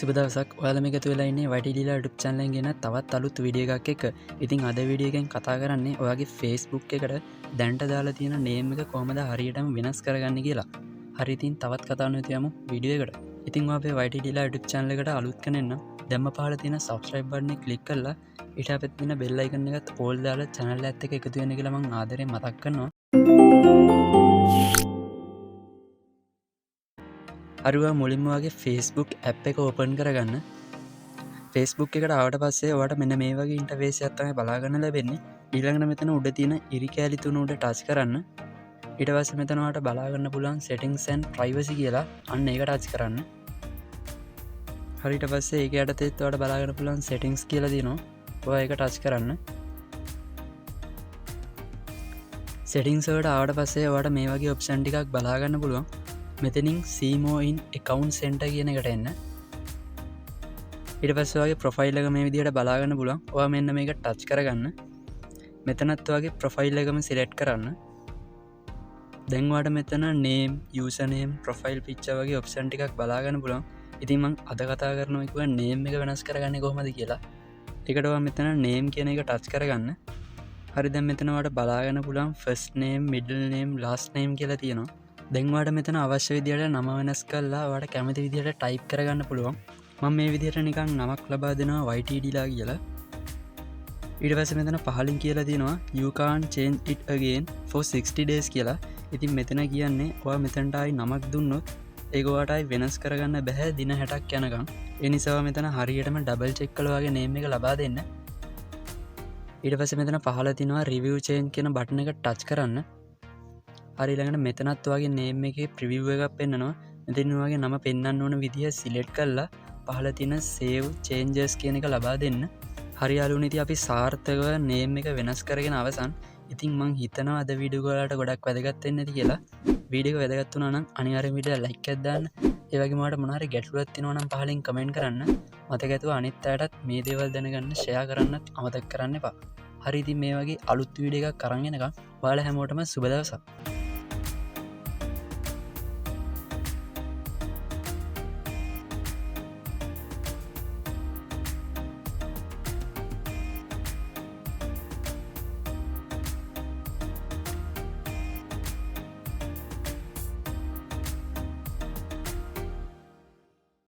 සුබ දවසක්. ඔයාලම එකතු වෙලා ඉන්නේ වයිටීඩීලා YouTube channel එකෙන් ගෙන තවත් අලුත් වීඩියෝ එකක් එක්ක. ඉතින් අද වීඩියෝ එකෙන් කතා කරන්නේ ඔයාගේ Facebook එකට දැන්ට දාලා තියෙන name එක කොහොමද හරියටම වෙනස් කරගන්නේ කියලා. හරි ඉතින් තවත් කතා නොතිය යමු වීඩියෝ එකට. ඉතින් ඔයා අපේ වයිටීඩීලා YouTube channel එකට අලුත් කෙනෙක් නම් දැම්ම පහළ තියෙන subscribe button එක click කරලා ඊට අපිට තියෙන bell icon එකත් all දාලා channel එකත් එක්ක එකතු වෙන්න කියලා මම ආදරෙන් මතක් කරනවා. අරුවා මුලින්ම වගේ Facebook ඇප් එක ඕපන් කරගන්න. Facebook එකට ආවට පස්සේ ඔයාට මෙන්න මේ වගේ ඉන්ටර්ෆේස් එකක් තමයි බලාගන්න ලැබෙන්නේ. ඊළඟට මෙතන උඩ තියෙන ඉරි කැලි තුන උඩ ටච් කරන්න. ඊට පස්සේ මෙතන ඔයාට බලාගන්න පුළුවන් settings and privacy කියලා අන්න ඒක ටච් කරන්න. හරි ඊට පස්සේ ඒක යටතේත් ඔයාට බලාගන්න පුළුවන් settings කියලා තියෙනවා. ඔයා ඒක ටච් කරන්න. settings වලට ආවට පස්සේ ඔයාට මේ වගේ option ටිකක් බලාගන්න පුළුවන්. මෙතනින් see more in account center කියන එකට එන්න. ඊට පස්සේ ඔයාගේ ප්‍රොෆයිල් එක මේ විදිහට බලාගන්න පුළුවන්. ඔයා මෙන්න මේක ටච් කරගන්න. මෙතනත් ඔයාගේ ප්‍රොෆයිල් එකම සිලෙක්ට් කරන්න. දැන් ඔයාට මෙතන name, username, profile picture වගේ ඔප්ෂන් ටිකක් බලාගන්න පුළුවන්. ඉතින් මම අද කතා කරනවා කිව්වා name එක වෙනස් කරගන්නේ කොහොමද කියලා. ඒකට ඔයා මෙතන name කියන එක ටච් කරගන්න. හරි දැන් මෙතන ඔයාට බලාගන්න පුළුවන් first name, middle name, last name කියලා තියෙනවා. දැන්වාට මෙතන අවශ්‍ය විදියට නම වෙනස් කල්ලා වට කැමති විදියට ටයිප් කරගන්න පුළුවන්. මම මේ විදියට නිකං නමක් ලබා දෙනවා YTDලා කියලා. ඊට පස්සේ මෙතන පහලින් කියලා තියෙනවා you can't change it again for 60 days කියලා. ඉතින් මෙතන කියන්නේ ඔයා මෙතනට ආයි නමක් දුන්නොත් ඒක ඔයාටයි වෙනස් කරගන්න බෑ දින 60ක් යනකම්. ඒ නිසා මෙතන හරියටම ඩබල් චෙක් කරලා ඔයාගේ name එක ලබා දෙන්න. ඊට පස්සේ මෙතන පහල තියෙනවා review change කියන බටන් එක ටච් කරන්න. හරි ළඟට මෙතනත් වගේ name එකේ preview එකක් පෙන්නනවා. මෙතන වගේ නම පෙන්වන්න ඕන විදිය select කරලා පහළ තියෙන save changes කියන එක ලබා දෙන්න. හරි යාළුවනේ ඉතින් අපි සාර්ථකව name එක වෙනස් කරගෙන අවසන්. ඉතින් මං හිතනවා අද වීඩියෝ වලට ගොඩක් වැදගත් වෙන්න ඇති කියලා. වීඩියෝ එක වැදගත් වුණා නම් අනිවාර්යෙන් වීඩියෝ like එකක් දාන්න. ඒ වගේම ඔයාලට මොනවා හරි ගැටලුවක් තියෙනවා නම් පහලින් comment කරන්න. මතක ඇතුව අනිත් අයටත් මේ දේවල් දැනගන්න share කරන්නත් අමතක කරන්න එපා. හරි ඉතින් මේ වගේ අලුත් වීඩියෝ එකක් අරන් එනකම් ඔයාලා හැමෝටම සුබ දවසක්.